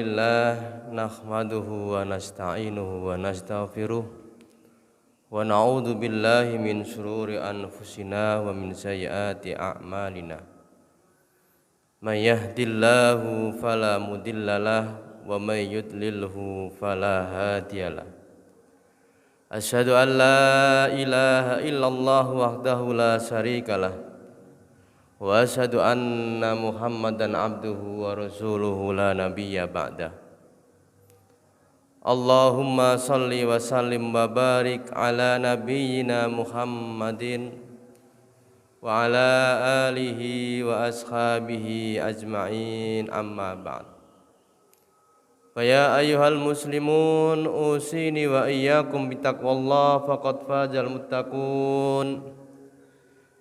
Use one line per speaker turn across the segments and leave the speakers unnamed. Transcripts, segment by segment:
lillah nahmaduhu wa nasta'inuhu wa nastaghfiruh wa na'udzu billahi min shururi anfusina wa min sayyiati a'malina. May yahdihillahu fala mudhillalah wa may yudlilhu fala hadiyalah. Asyhadu an la ilaha illallah wahdahu la syarikalah wa asyhadu anna Muhammadan abduhu wa rasuluhu la nabiyya ba'dah. Allahumma salli wa sallim wa barik ala nabiyyina Muhammadin wa ala alihi wa ashabihi ajma'in, amma ba'd. Fa ya ayyuhal muslimun usini wa iyyakum bitaqwallah faqad fazal muttaqun.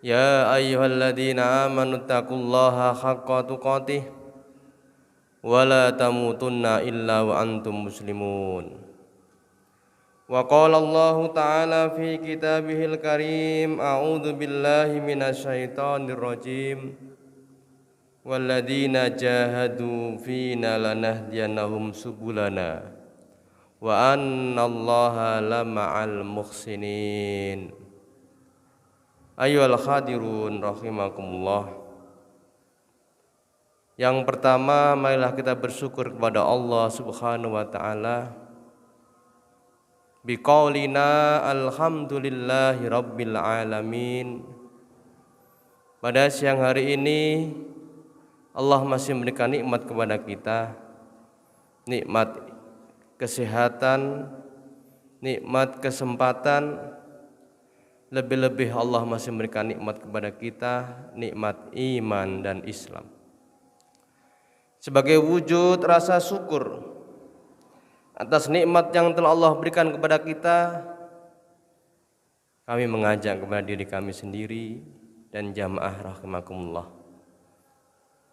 Ya ayyuhalladzina amanu taqullaha haqqa tuqatih wa la tamutunna illa wa antum muslimun. Wa qala Allahu ta'ala fi kitabihil karim, a'udzu billahi minasyaitonir rajim. Walladzina jahadu fina lanahdiyannahum subulana wa annallaha lama'al muhsinin. Ayyuhal khadirun rahimakumullah. Yang pertama, marilah kita bersyukur kepada Allah Subhanahu wa taala biqaulina alhamdulillahi rabbil alamin. Pada siang hari ini Allah masih memberikan nikmat kepada kita, nikmat kesehatan, nikmat kesempatan. Lebih-lebih Allah masih memberikan nikmat kepada kita, nikmat iman dan Islam. Sebagai wujud rasa syukur atas nikmat yang telah Allah berikan kepada kita, kami mengajak kepada diri kami sendiri dan jamaah rahimakumullah.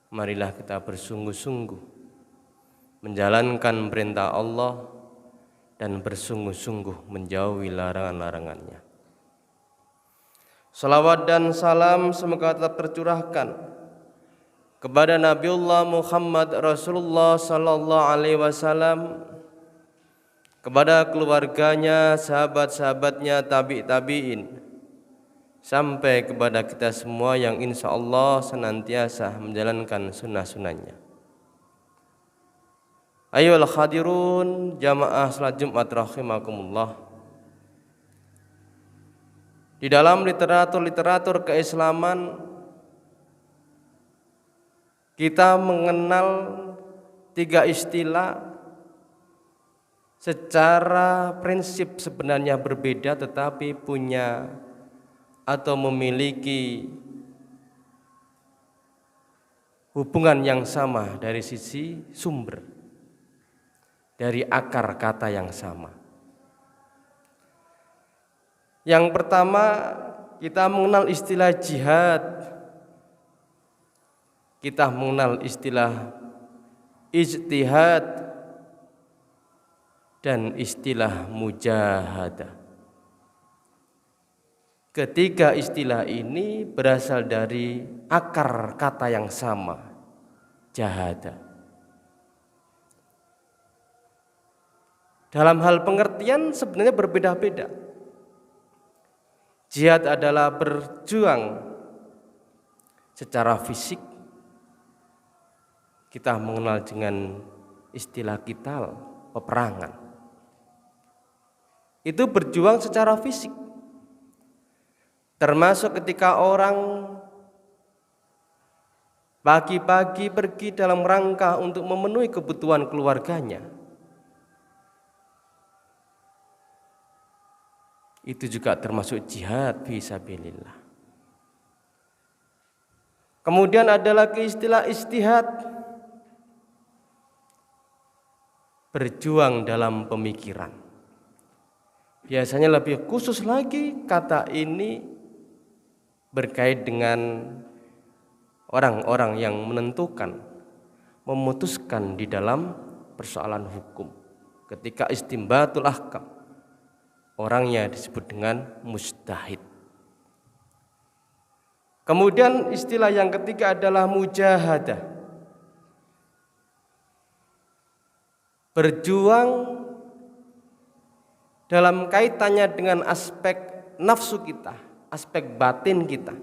Marilah kita bersungguh-sungguh menjalankan perintah Allah dan bersungguh-sungguh menjauhi larangan-larangannya. Salawat dan salam semoga tetap tercurahkan kepada Nabiullah Muhammad Rasulullah sallallahu alaihi wasallam, kepada keluarganya, sahabat-sahabatnya, tabi'in, sampai kepada kita semua yang insya Allah senantiasa menjalankan sunnah-sunnahnya. Ayyuhal khadirun jamaah salat Jumat rahimakumullah. Di dalam literatur keislaman kita mengenal 3 istilah secara prinsip sebenarnya berbeda tetapi punya atau memiliki hubungan yang sama dari sisi sumber, dari akar kata yang sama. Yang pertama, kita mengenal istilah jihad, kita mengenal istilah ijtihad dan istilah mujahadah. Ketiga istilah ini berasal dari akar kata yang sama, jahadah. Dalam hal pengertian sebenarnya berbeda-beda. Jihad adalah berjuang secara fisik. Kita mengenal dengan istilah qital, peperangan. Itu berjuang secara fisik. Termasuk ketika orang pagi-pagi pergi dalam rangka untuk memenuhi kebutuhan keluarganya. Itu juga termasuk jihad fi sabilillah. Kemudian ada lagi istilah ijtihad, berjuang dalam pemikiran. Biasanya lebih khusus lagi kata ini berkait dengan orang-orang yang menentukan, memutuskan di dalam persoalan hukum. Ketika istimbatul ahkam, orangnya disebut dengan mujtahid. Kemudian istilah yang ketiga adalah mujahadah. berjuang dalam kaitannya dengan aspek nafsu kita, aspek batin kita.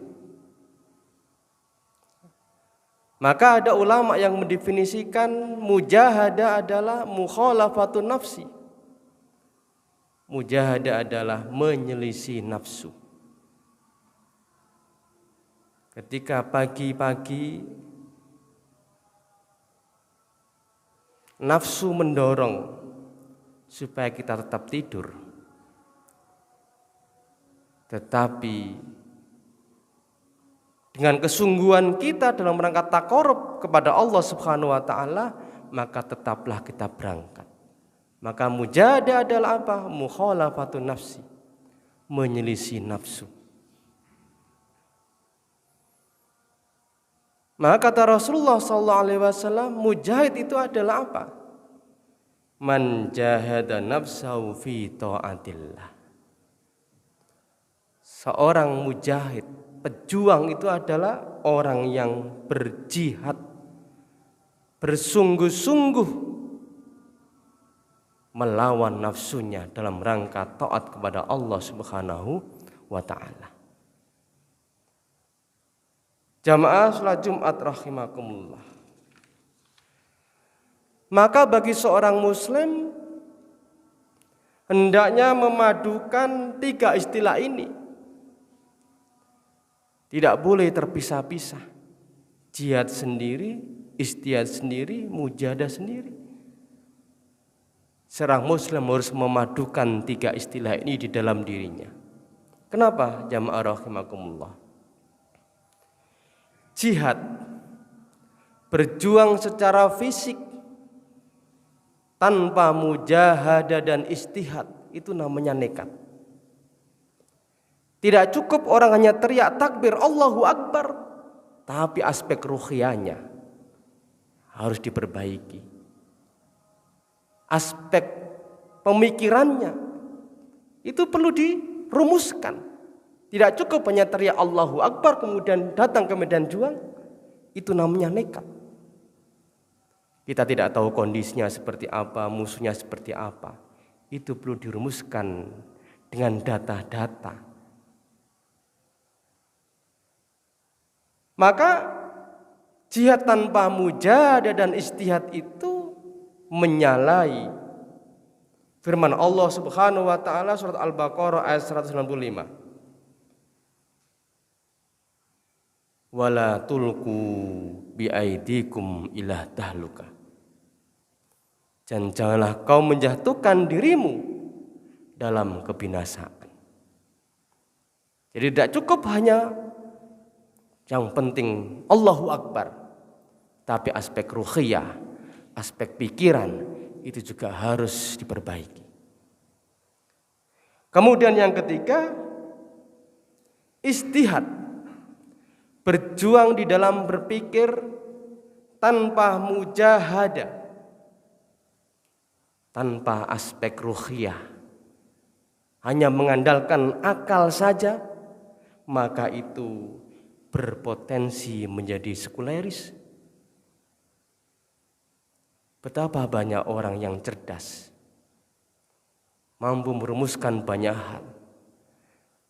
Maka ada ulama yang mendefinisikan mujahadah adalah mukhalafatun nafsi. Mujahadah adalah menyelisih nafsu. Ketika pagi-pagi nafsu mendorong supaya kita tetap tidur, tetapi dengan kesungguhan kita dalam rangka taqarrub kepada Allah Subhanahu wa taala, maka tetaplah kita berangkat. Maka mujahadah adalah apa? Mukhalafatun nafsi, menyelisih nafsu. Maka kata Rasulullah SAW, mujahid itu adalah apa? Man jahada nafsahu fi ta'atillah. Seorang mujahid, pejuang itu adalah orang yang berjihad, bersungguh-sungguh melawan nafsunya dalam rangka taat kepada Allah Subhanahu wa ta'ala. Jamaah salat Jumat rahimakumullah. Maka bagi seorang muslim hendaknya memadukan tiga istilah ini. Tidak boleh terpisah-pisah. Jihad sendiri, istihad sendiri, mujahadah sendiri. Seorang muslim harus memadukan tiga istilah ini di dalam dirinya. Kenapa? Jamaah rahimakumullah. Jihad, berjuang secara fisik tanpa mujahadah dan istihad, itu namanya nekat. Tidak cukup orang hanya teriak takbir Allahu Akbar, tapi aspek ruhiyahnya harus diperbaiki. Aspek pemikirannya itu perlu dirumuskan. Tidak cukup hanya teriak Allahu Akbar kemudian datang ke medan juang, itu namanya nekat. Kita tidak tahu kondisinya seperti apa, musuhnya seperti apa. Itu perlu dirumuskan dengan data-data. Maka jihad tanpa mujahadah dan istihad itu menyalahi firman Allah Subhanahu wa taala surat Al-Baqarah ayat 195. Wala tulqu biaidikum ila tahluka. Dan janganlah kau menjatuhkan dirimu dalam kebinasaan. Jadi tidak cukup hanya yang penting Allahu Akbar, tapi aspek ruhiyah, aspek pikiran itu juga harus diperbaiki. Kemudian yang ketiga, istihad. Berjuang di dalam berpikir tanpa mujahadah, tanpa aspek ruhiyah, hanya mengandalkan akal saja, maka itu berpotensi menjadi sekuleris. Betapa banyak orang yang cerdas, mampu merumuskan banyak hal,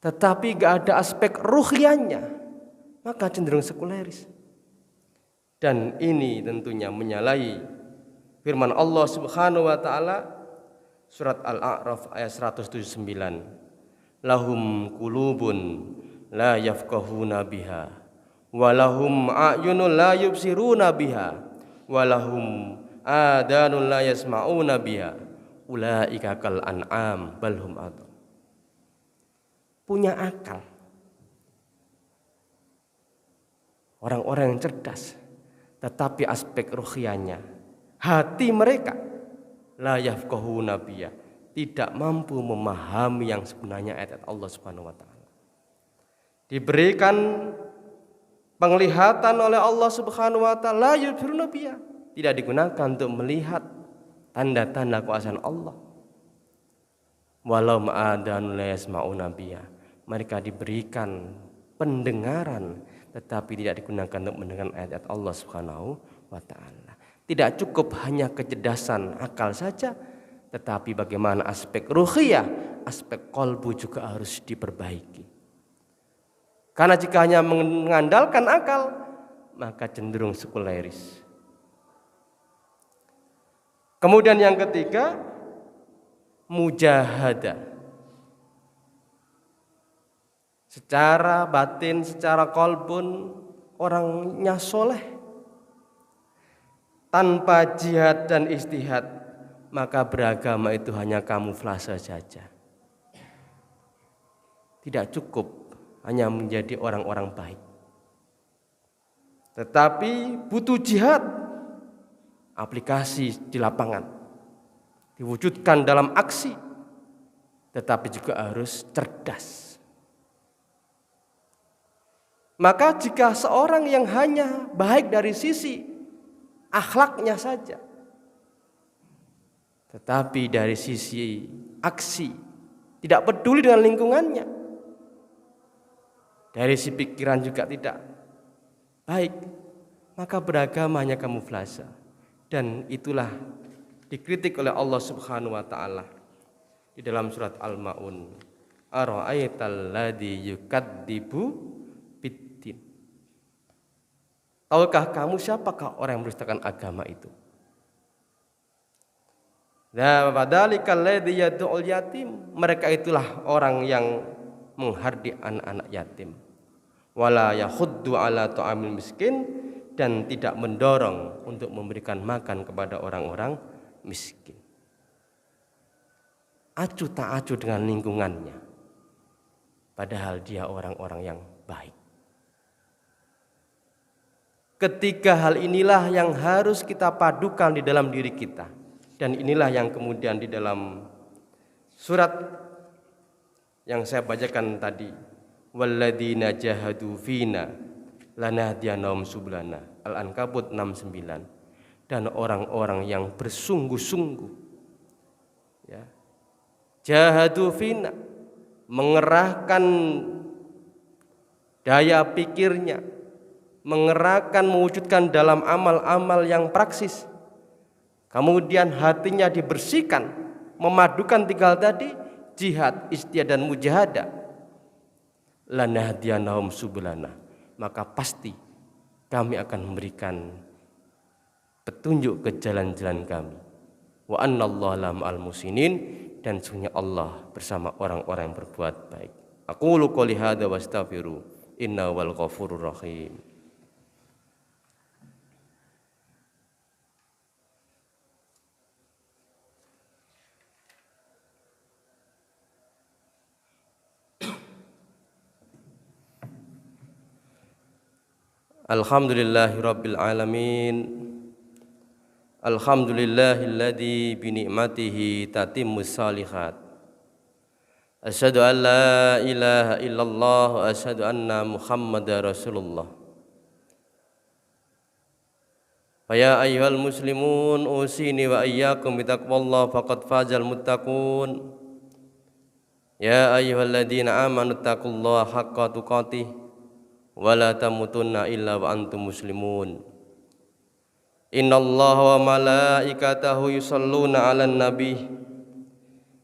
tetapi gak ada aspek ruhiyahnya, maka cenderung sekuleris. Dan ini tentunya menyalahi firman Allah Subhanahu wa taala surat Al-A'raf ayat 179. Lahum qulubun la yafqahuna biha wa lahum a'yunun la yubsiruna biha wa lahum adanun la yasma'una biha ulaika kal an'am bal hum adall. Punya akal, orang-orang yang cerdas, tetapi aspek ruhiyahnya, hati mereka la yafqahuna biha, tidak mampu memahami yang sebenarnya ayat Allah Subhanahu wa taala. Diberikan penglihatan oleh Allah Subhanahu wa taala, la yubsiruna biha, tidak digunakan untuk melihat tanda-tanda kuasaan Allah. Walau ma'adan la yasma'una biha, mereka diberikan pendengaran tetapi tidak digunakan untuk mendengar ayat-ayat Allah Subhanahu wa taala. Tidak cukup hanya kecerdasan akal saja, tetapi bagaimana aspek ruhiyah, aspek kolbu juga harus diperbaiki. Karena jika hanya mengandalkan akal, maka cenderung sekuleris. Kemudian yang ketiga, mujahadah. Secara batin, secara kolbun, orangnya soleh. Tanpa jihad dan istihad, maka beragama itu hanya kamuflase saja. Tidak cukup hanya menjadi orang-orang baik. Tetapi butuh jihad, aplikasi di lapangan, diwujudkan dalam aksi, tetapi juga harus cerdas. Maka jika seorang yang hanya baik dari sisi akhlaknya saja, tetapi dari sisi aksi tidak peduli dengan lingkungannya, dari sisi pikiran juga tidak baik, maka beragama hanya kamuflase. Dan itulah dikritik oleh Allah Subhanahu wa taala di dalam surat Al-Maun. Ara'aital ladzi yukadzibu biddin. Tahukah kamu siapakah orang yang mendustakan agama itu? Nah, padzalikal ladzi yad'ul yatim. Mereka itulah orang yang menghardik anak-anak yatim. Wala yahuddu ala ta'amil miskin, dan tidak mendorong untuk memberikan makan kepada orang-orang miskin. Acuh tak acuh dengan lingkungannya, padahal dia orang-orang yang baik. Ketiga hal inilah yang harus kita padukan di dalam diri kita. Dan inilah yang kemudian di dalam surat yang saya bacakan tadi, walladzina jahadu fina lanahdiyannahum sublana, Al-Ankabut 69. Dan orang-orang yang bersungguh-sungguh, ya, jahadu fina, mengerahkan daya pikirnya, mengerahkan, mewujudkan dalam amal-amal yang praksis. Kemudian hatinya dibersihkan, memadukan tiga hal tadi, jihad, istihad dan mujahadah. Lanahdiyannahum sublana, maka pasti kami akan memberikan petunjuk ke jalan-jalan kami. Wa annallaha ma'al muhsinin, dan sesungguhnya Allah bersama orang-orang yang berbuat baik. Aqulu qouli hadza wastaghfiru innahu wal ghafurur rahim. Alhamdulillahirabbil alamin. Alhamdulillahilladzi bi ni'matihi tatimmus shalihat. Asyhadu an la ilaha illallah wa asyhadu anna Muhammadar Rasulullah. Ya ayyuhal muslimun, usini wa iyyakum bitaqwallah faqad fazal muttaqun. Ya ayyuhalladzina amanu taqullaha haqqa tuqatih wa la tamutunna illa wa antum muslimun. Innallaha wa malaikatahu yusholluna 'alan nabi.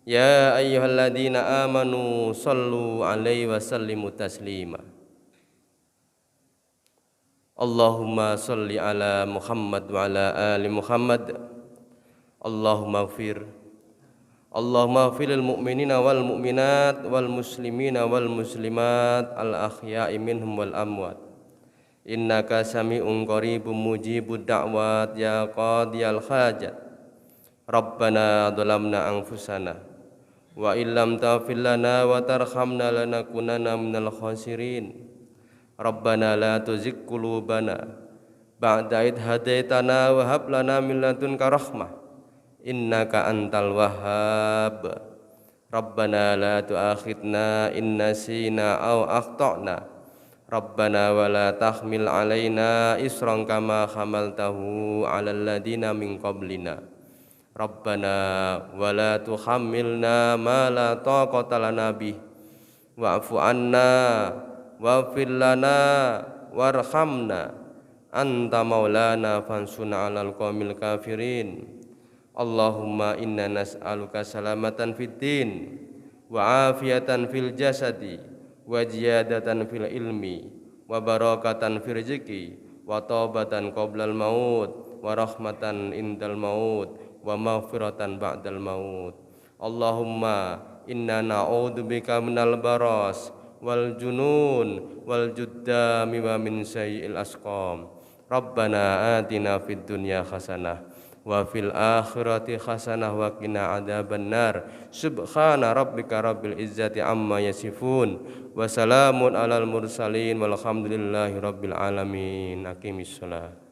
Ya ayyuhalladzina amanu shallu 'alaihi wa sallimu taslima. Allahumma shalli ala Muhammad wa ala ali Muhammad. Allahumma ighfir lil mu'minina wal mu'minat wal muslimina wal muslimat al ahya'i minhum wal amwat. Innaka sami'un qaribun mujibud da'wat ya qadiyal hajat. Rabbana dhalamna anfusana wa illam taghfir lana wa tarhamna lanakunanna minal khasirin. Rabbana la tuzigh qulubana ba'da idh hadaitana wa hab lana min ladunka rahmah innaka antal wahhab. Rabbana la tu'akhidna in nasina aw akhtana. Rabbana wa la tahmil alaina isran kama hamaltahu 'alal ladina min qablina. Rabbana wa la tuhammilna ma la taqata lana bih wa'fu 'anna waghfir lana warhamna anta maulana fansurna 'alal qaumil kafirin. Allahumma inna nas'aluka salamatan fid din wa afiyatan fil jasadi wa ziyadatan fil ilmi wa barakatan fil rizqi wa taubatan qoblal maut wa rahmatan indal maut wa maghfiratan ba'dal maut. Allahumma inna na'udzubika minal baras wal junun wal juddami wa min sayyi'il asqam. Rabbana atina fid dunya hasanah wa fil akhirati hasanah wa qina adzabannar. Subhana rabbika rabbil izzati amma yasifun wa salamun alal mursalin walhamdulillahi rabbil alamin. Aqimissalah.